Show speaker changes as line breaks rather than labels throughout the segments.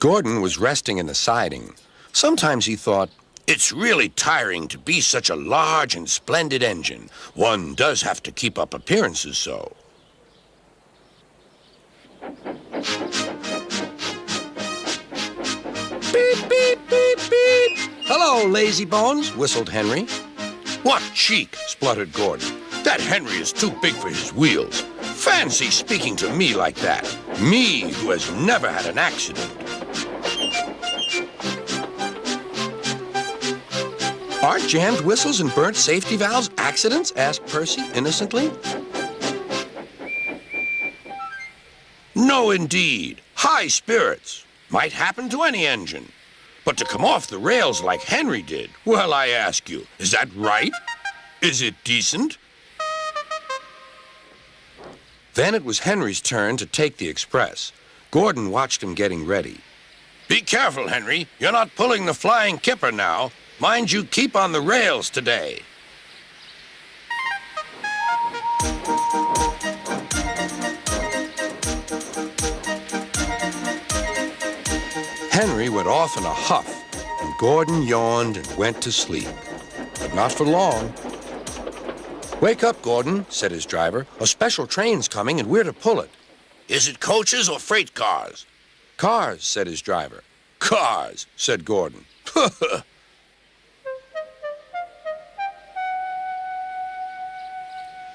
Gordon was resting in the siding. Sometimes he thought, it's really tiring to be such a large and splendid engine. One does have to keep up appearances so. Beep, beep, beep, beep. Hello, lazy bones, whistled Henry. What cheek, spluttered Gordon. That Henry is too big for his wheels. Fancy speaking to me like that. Me, who has never had an accident. Aren't jammed whistles and burnt safety valves accidents? Asked Percy innocently. No, indeed. High spirits. Might happen to any engine. But to come off the rails like Henry did, well, I ask you, is that right? Is it decent? Then it was Henry's turn to take the express. Gordon watched him getting ready. Be careful, Henry. You're not pulling the flying kipper now. Mind you keep on the rails today. Henry went off in a huff, and Gordon yawned and went to sleep. But not for long. Wake up, Gordon, said his driver. A special train's coming, and we're to pull it. Is it coaches or freight cars? Cars, said his driver. Cars, said Gordon.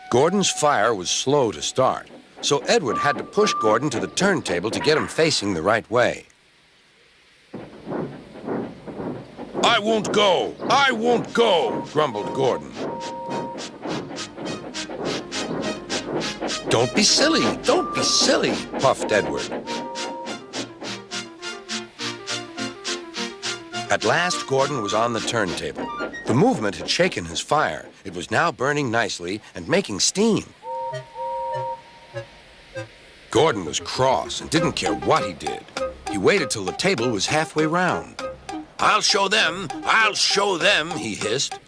Gordon's fire was slow to start, so Edward had to push Gordon to the turntable to get him facing the right way. I won't go! I won't go! Grumbled Gordon. Don't be silly! Don't be silly! Puffed Edward. At last, Gordon was on the turntable. The movement had shaken his fire. It was now burning nicely and making steam. Gordon was cross and didn't care what he did. He waited till the table was halfway round. I'll show them, he hissed.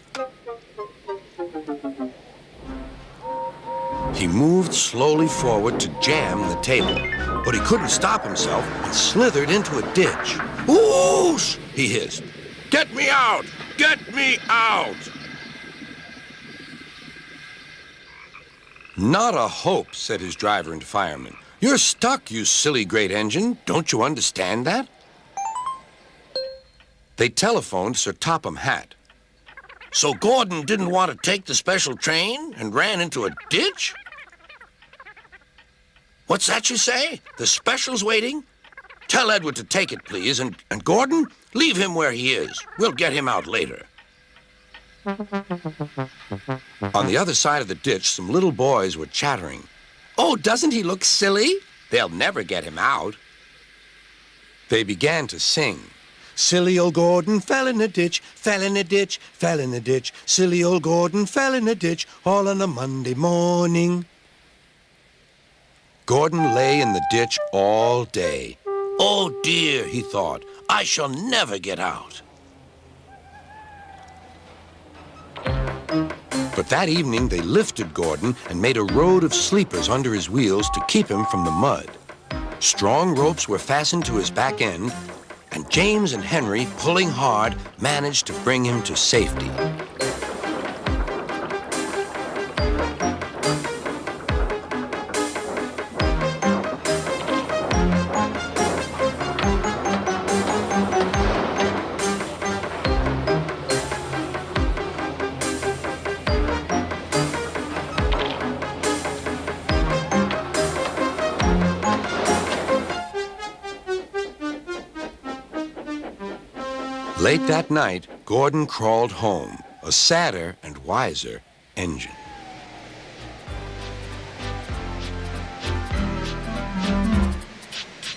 He moved slowly forward to jam the table, but he couldn't stop himself and slithered into a ditch. Whoosh! He hissed. Get me out! Get me out! Not a hope, said his driver and fireman. You're stuck, you silly great engine. Don't you understand that? They telephoned Sir Topham Hatt. So Gordon didn't want to take the special train and ran into a ditch? What's that you say? The special's waiting? Tell Edward to take it, please, and Gordon, leave him where he is. We'll get him out later. On the other side of the ditch, some little boys were chattering. Oh, doesn't he look silly? They'll never get him out. They began to sing. Silly old Gordon fell in a ditch, fell in a ditch, fell in a ditch. Silly old Gordon fell in a ditch, all on a Monday morning. Gordon lay in the ditch all day. Oh dear, he thought, I shall never get out. But that evening they lifted Gordon and made a road of sleepers under his wheels to keep him from the mud. Strong ropes were fastened to his back end, and James and Henry, pulling hard, managed to bring him to safety. Late that night, Gordon crawled home, a sadder and wiser engine.